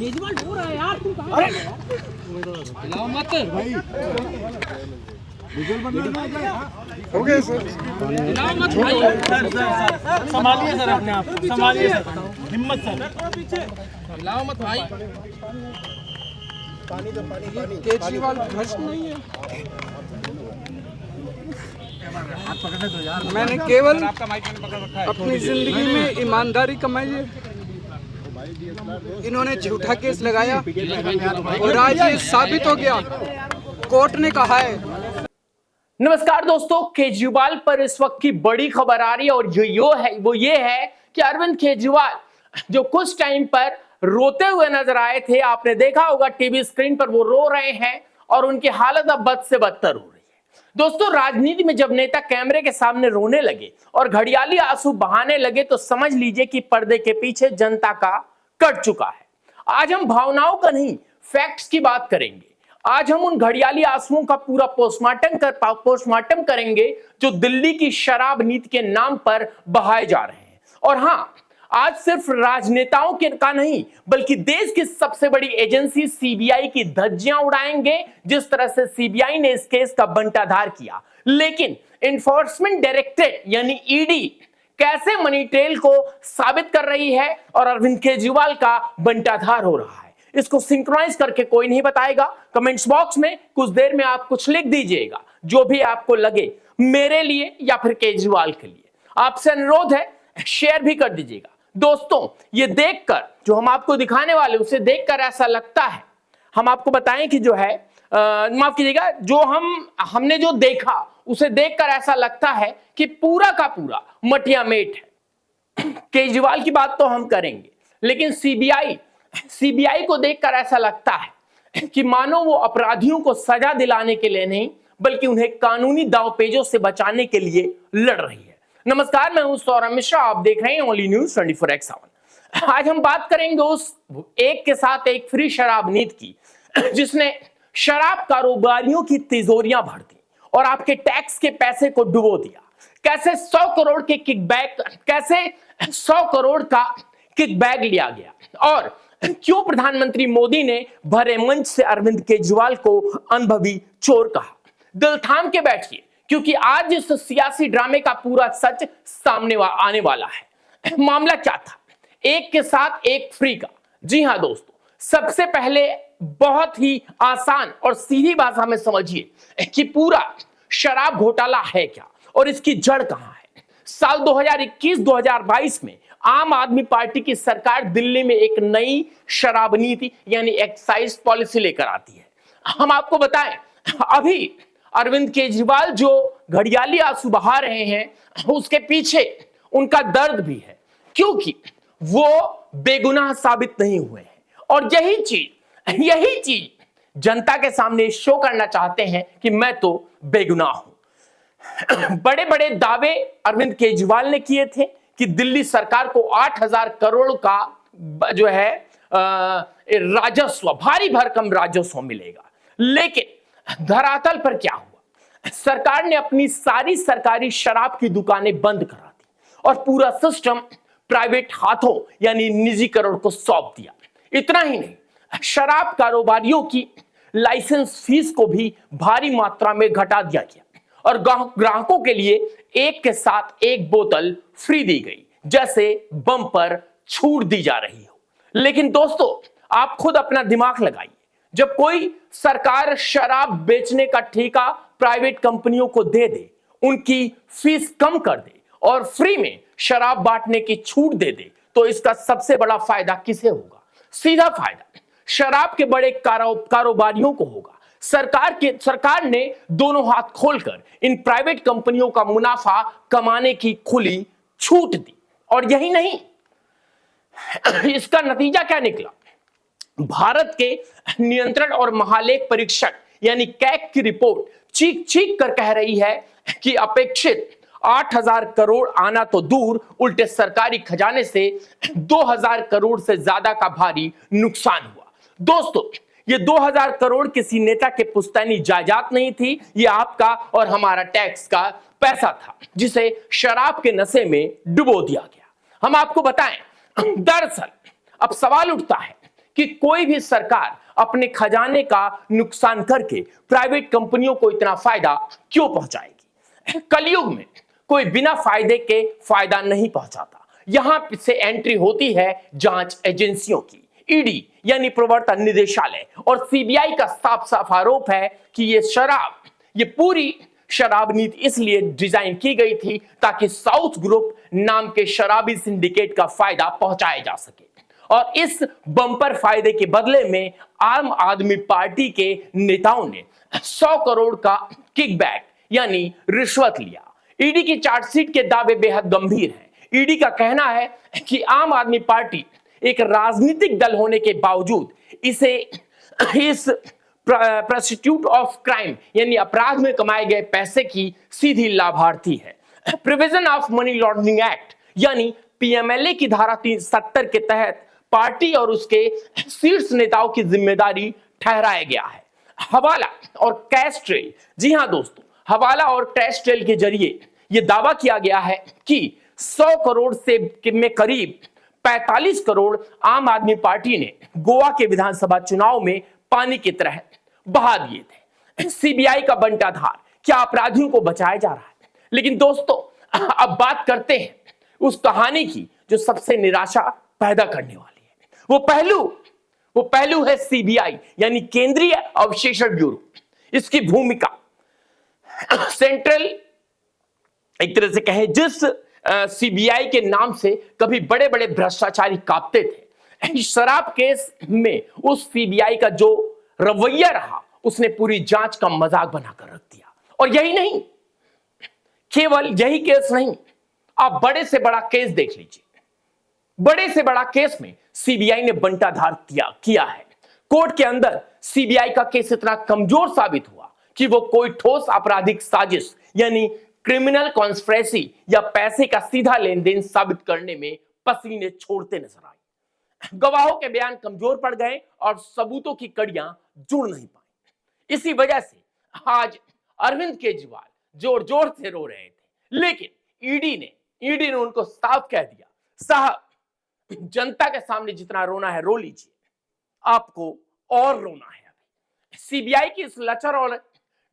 केजरीवाल हो रहा है यार, तुम कहाँ गए यार? हिलाओ मत भाई, हो गया सर। हिलाओ मत भाई। संभालिए सर, अपने आप संभालिए सर, हिम्मत सर, हिलाओ मत भाई। केजरीवाल भ्रष्ट नहीं है। मैंने केवल अपनी जिंदगी में ईमानदारी कमाई है। इन्होंने झूठा केस लगाया और आज ये साबित हो गया, कोर्ट ने कहा है। नमस्कार दोस्तों, केजरीवाल पर इस वक्त की बड़ी खबर आ रही है और वो ये है कि अरविंद केजरीवाल जो कुछ टाइम पर रोते हुए नजर आए थे, आपने देखा होगा टीवी स्क्रीन पर वो रो रहे हैं और उनकी हालत अब बद से बदतर हो रही है। दोस्तों, राजनीति में जब नेता कैमरे के सामने रोने लगे और घड़ियाली आंसू बहाने लगे तो समझ लीजिए कि पर्दे के पीछे जनता का कट चुका है। आज हम भावनाओं का नहीं, फैक्ट्स की बात करेंगे। आज हम उन घड़ियाली आंसुओं का पूरा पोस्टमार्टम करेंगे जो दिल्ली की शराब नीति के नाम पर बहाए जा रहे हैं। और हाँ, आज सिर्फ राजनेताओं के का नहीं बल्कि देश की सबसे बड़ी एजेंसी सीबीआई की धज्जियां उड़ाएंगे, जिस तरह से सीबीआई ने इस केस का बंटाधार किया। लेकिन एनफोर्समेंट डायरेक्टरेट यानी ईडी कैसे मनी ट्रेल को साबित कर रही है और अरविंद केजरीवाल का बंटाधार हो रहा है, इसको सिंक्रोनाइज करके कोई नहीं बताएगा। कमेंट्स बॉक्स में कुछ देर में आप कुछ लिख दीजिएगा, जो भी आपको लगे, मेरे लिए या फिर केजरीवाल के लिए। आपसे अनुरोध है, शेयर भी कर दीजिएगा। दोस्तों, ये देखकर जो हम आपको दिखाने वाले, उसे देखकर ऐसा लगता है, हम आपको बताएं कि जो है माफ कीजिएगा, जो हमने जो देखा उसे देखकर ऐसा लगता है कि पूरा का पूरा मटियामेट है। केजरीवाल की बात तो हम करेंगे, लेकिन सीबीआई को देखकर ऐसा लगता है कि मानो वो अपराधियों को सजा दिलाने के लिए नहीं बल्कि उन्हें कानूनी दांवपेचों से बचाने के लिए लड़ रही है। नमस्कार, मैं हूं सौरभ मिश्रा, आप देख रहे हैं ओनली न्यूज 24x7। आज हम बात करेंगे उस एक के साथ एक फ्री शराब नीति की, जिसने शराब कारोबारियों की तिजोरियां भर दी और आपके टैक्स के पैसे को डुबो दिया। कैसे 100 करोड़ का किकबैक लिया गया और क्यों प्रधानमंत्री मोदी ने भरे मंच से अरविंद केजरीवाल को अनुभवी चोर कहा। दिल थाम के बैठिए, क्योंकि आज इस सियासी ड्रामे का पूरा सच सामने आने वाला है। मामला क्या था? एक के साथ एक फ्री का। जी हां दोस्तों, सबसे पहले बहुत ही आसान और सीधी भाषा में समझिए कि पूरा शराब घोटाला है क्या और इसकी जड़ कहां है। साल 2021-2022 में आम आदमी पार्टी की सरकार दिल्ली में एक नई शराब नीति यानी एक्साइज पॉलिसी लेकर आती है। हम आपको बताएं, अभी अरविंद केजरीवाल जो घड़ियाली आंसू बहा रहे हैं, उसके पीछे उनका दर्द भी है, क्योंकि वो बेगुनाह साबित नहीं हुए हैं। और यही चीज जनता के सामने शो करना चाहते हैं कि मैं तो बेगुनाह हूं। बड़े बड़े दावे अरविंद केजरीवाल ने किए थे कि दिल्ली सरकार को 8,000 करोड़ का जो है राजस्व, भारी भरकम राजस्व मिलेगा। लेकिन धरातल पर क्या हुआ? सरकार ने अपनी सारी सरकारी शराब की दुकानें बंद करा दी और पूरा सिस्टम प्राइवेट हाथों यानी निजीकरण को सौंप दिया। इतना ही नहीं, शराब कारोबारियों की लाइसेंस फीस को भी भारी मात्रा में घटा दिया गया और ग्राहकों के लिए एक के साथ एक बोतल फ्री दी गई, जैसे बम पर छूट दी जा रही हो। लेकिन दोस्तों, आप खुद अपना दिमाग लगाइए, जब कोई सरकार शराब बेचने का ठेका प्राइवेट कंपनियों को दे दे, उनकी फीस कम कर दे और फ्री में शराब बांटने की छूट दे दे, तो इसका सबसे बड़ा फायदा किसे होगा? सीधा फायदा शराब के बड़े कारोबारियों को होगा। सरकार ने दोनों हाथ खोलकर इन प्राइवेट कंपनियों का मुनाफा कमाने की खुली छूट दी। और यही नहीं, इसका नतीजा क्या निकला? भारत के नियंत्रण और महालेख परीक्षक यानी कैग की रिपोर्ट चीख कर कह रही है कि अपेक्षित 8,000 करोड़ आना तो दूर, उल्टे सरकारी खजाने से 2,000 करोड़ से ज्यादा का भारी नुकसान हुआ। दोस्तों, ये 2,000 करोड़ किसी नेता के पुश्तैनी जायदाद नहीं थी, ये आपका और हमारा टैक्स का पैसा था, जिसे शराब के नशे में डुबो दिया गया। हम आपको बताएं, दरअसल अब सवाल उठता है कि कोई भी सरकार अपने खजाने का नुकसान करके प्राइवेट कंपनियों को इतना फायदा क्यों पहुंचाएगी। कलयुग में कोई बिना फायदे के फायदा नहीं पहुंचाता। यहां से एंट्री होती है जांच एजेंसियों की। ईडी यानी प्रवर्तन निदेशालय और सीबीआई का साफ साफ आरोप है कि ये पूरी शराब नीति इसलिए डिजाइन की गई थी ताकि साउथ ग्रुप नाम के शराबी सिंडिकेट का फायदा पहुंचाया जा सके, और इस बम्पर फायदे के बदले में आम आदमी पार्टी के नेताओं ने 100 करोड़ का किकबैक यानी रिश्वत लिया। ईडी की चार्जशीट के दावे बेहद गंभीर हैं। ईडी का कहना है कि आम आदमी पार्टी एक राजनीतिक दल होने के बावजूद इस प्रोस्टिट्यूट ऑफ क्राइम यानी अपराध में कमाए गए पैसे की सीधी लाभार्थी है। Prevention of money laundering act यानी पीएमएलए की धारा 370 के तहत पार्टी और उसके शीर्ष नेताओं की जिम्मेदारी ठहराया गया है। हवाला और कैश ट्रेल, जी हां दोस्तों, हवाला और कैश ट्रेल के जरिए यह दावा किया गया है कि 100 करोड़ से में करीब 45 करोड़ आम आदमी पार्टी ने गोवा के विधानसभा चुनाव में पानी की तरह बहा दिए थे। सीबीआई का बंटाधार, क्या अपराधियों को बचाया जा रहा है? लेकिन दोस्तों, अब बात करते हैं उस कहानी की जो सबसे निराशा पैदा करने वाली है। वो पहलू है सीबीआई यानी केंद्रीय अवशेषण ब्यूरो। इसकी भूमिका सेंट्रल, एक तरह से कहें, जिस सीबीआई के नाम से कभी बड़े बड़े भ्रष्टाचारी कांपते थे, शराब केस में उस सीबीआई का जो रवैया रहा उसने पूरी जांच का मजाक बनाकर रख दिया। और यही नहीं, केवल यही केस नहीं, आप बड़े से बड़ा केस देख लीजिए। बड़े से बड़ा केस में सीबीआई ने बंटाधार किया है। कोर्ट के अंदर सीबीआई का केस इतना कमजोर साबित हुआ कि वो कोई ठोस आपराधिक साजिश यानी क्रिमिनल कॉन्स्पिरेसी या पैसे का सीधा लेन देन साबित करने में पसीने छोड़ते नजर आए। गवाहों के बयान कमजोर पड़ गए और सबूतों की कड़ियां जुड़ नहीं पाई। इसी वजह से आज अरविंद केजरीवाल जोर जोर से रो रहे थे, लेकिन ईडी ने उनको साफ कह दिया, साहब, जनता के सामने जितना रोना है रो लीजिए, आपको और रोना है। सीबीआई की इस लचर और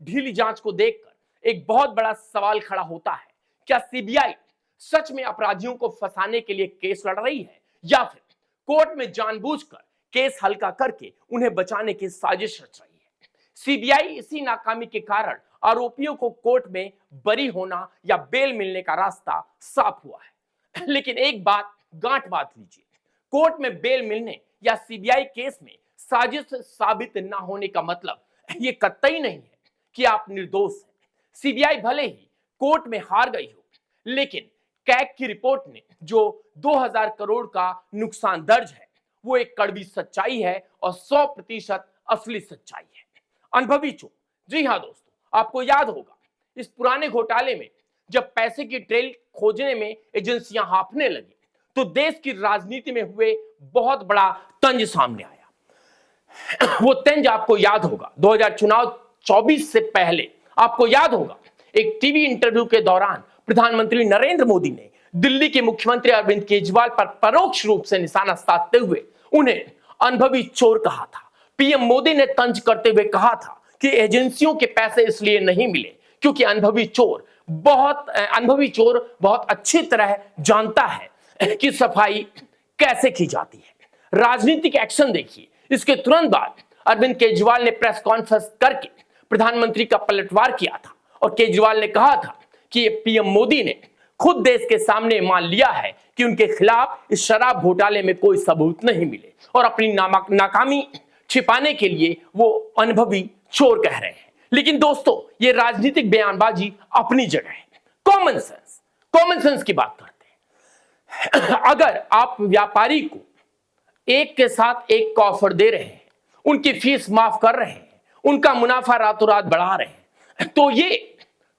ढीली जांच को देखकर एक बहुत बड़ा सवाल खड़ा होता है, क्या सीबीआई सच में अपराधियों को फंसाने के लिए केस लड़ रही है या फिर कोर्ट में जानबूझकर केस हल्का करके उन्हें बचाने की साजिश रच रही है। सीबीआई इसी नाकामी के कारण आरोपियों को कोर्ट में बरी होना या बेल मिलने का रास्ता साफ हुआ है। लेकिन एक बात गांठ बांध लीजिए, कोर्ट में बेल मिलने या सीबीआई केस में साजिश साबित ना होने का मतलब ये कतई नहीं है कि आप निर्दोष हैं। सीबीआई भले ही कोर्ट में हार गई हो, लेकिन कैग की रिपोर्ट ने जो 2000 करोड़ का नुकसान दर्ज है वो एक कड़वी सच्चाई है और 100% असली सच्चाई है। अनुभवी चोर, जी हां दोस्तों, आपको याद होगा इस पुराने घोटाले में जब पैसे की ट्रेल खोजने में एजेंसियां हांफने लगी तो देश की राजनीति में हुए बहुत बड़ा तंज सामने आया। वो तंज आपको याद होगा 2024 से पहले, आपको याद होगा एक टीवी इंटरव्यू के दौरान प्रधानमंत्री नरेंद्र मोदी ने दिल्ली के मुख्यमंत्री अरविंद केजरीवाल पर परोक्ष रूप से निशाना साधते हुए उन्हें अनुभवी चोर कहा था। पीएम मोदी ने तंज करते हुए कहा था कि एजेंसियों के पैसे इसलिए नहीं मिले क्योंकि अनुभवी चोर बहुत अच्छी तरह जानता है कि सफाई कैसे की जाती है। राजनीतिक एक्शन देखिए, इसके तुरंत बाद अरविंद केजरीवाल ने प्रेस कॉन्फ्रेंस करके प्रधानमंत्री का पलटवार किया था और केजरीवाल ने कहा था कि पीएम मोदी ने खुद देश के सामने मान लिया है कि उनके खिलाफ इस शराब घोटाले में कोई सबूत नहीं मिले और अपनी नाकामी छिपाने के लिए वो अनुभवी चोर कह रहे हैं। लेकिन दोस्तों, ये राजनीतिक बयानबाजी अपनी जगह है। कॉमन सेंस की बात करते हैं। अगर आप व्यापारी को एक के साथ एक का ऑफर दे रहे हैं, उनकी फीस माफ कर रहे हैं, उनका मुनाफा रातों रात बढ़ा रहे हैं, तो ये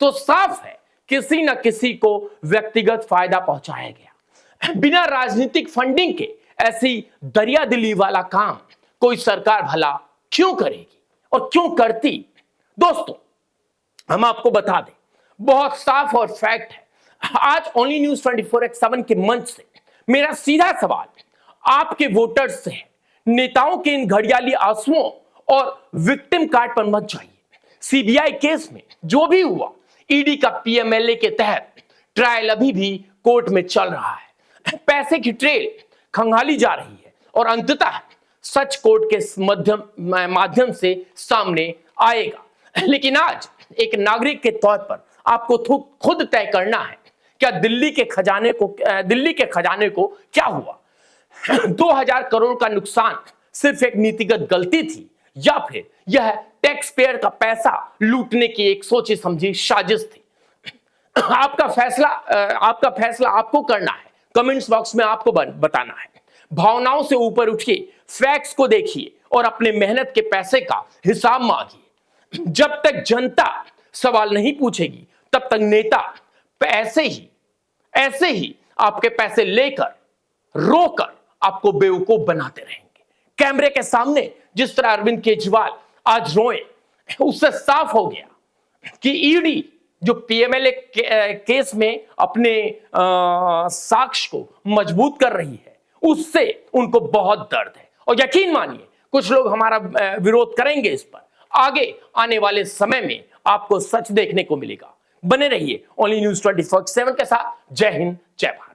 तो साफ है किसी न किसी को व्यक्तिगत फायदा पहुंचाया गया। बिना राजनीतिक फंडिंग के ऐसी दरियादिली वाला काम कोई सरकार भला क्यों करेगी और क्यों करती? दोस्तों, हम आपको बता दें, बहुत साफ और फैक्ट है। आज ओनली न्यूज 24x7 के मंच से मेरा सीधा सवाल आपके वोटर्स से है, नेताओं के इन घड़ियाली आंसुओं और विक्टिम कार्ड पर मत जाइए। सीबीआई केस में जो भी हुआ, ईडी का पीएमएलए के तहत ट्रायल अभी भी कोर्ट में चल रहा है। पैसे की ट्रेल खंगाली जा रही है और अंततः सच कोर्ट के माध्यम से सामने आएगा। लेकिन आज एक नागरिक के तौर पर आपको खुद तय करना है, क्या दिल्ली के खजाने को क्या हुआ? 2000 करोड़ का नुकसान सिर्फ एक नीतिगत गलती थी या फिर यह टैक्स पेयर का पैसा लूटने की एक सोची समझी साजिश थी? आपका फैसला आपको करना है। कमेंट्स बॉक्स में आपको बताना है। भावनाओं से ऊपर उठिए, फैक्ट्स को देखिए और अपने मेहनत के पैसे का हिसाब मांगिए। जब तक जनता सवाल नहीं पूछेगी तब तक नेता ऐसे ही आपके पैसे लेकर रोकर आपको बेवकूफ बनाते रहेंगे। कैमरे के सामने जिस तरह अरविंद केजरीवाल आज रोए, उससे साफ हो गया कि ईडी जो पीएमएलए केस में अपने साक्ष्य को मजबूत कर रही है, उससे उनको बहुत दर्द है। और यकीन मानिए कुछ लोग हमारा विरोध करेंगे इस पर। आगे आने वाले समय में आपको सच देखने को मिलेगा। बने रहिए ओनली न्यूज़ 24/7 के साथ। जय हिंद, जय भारत।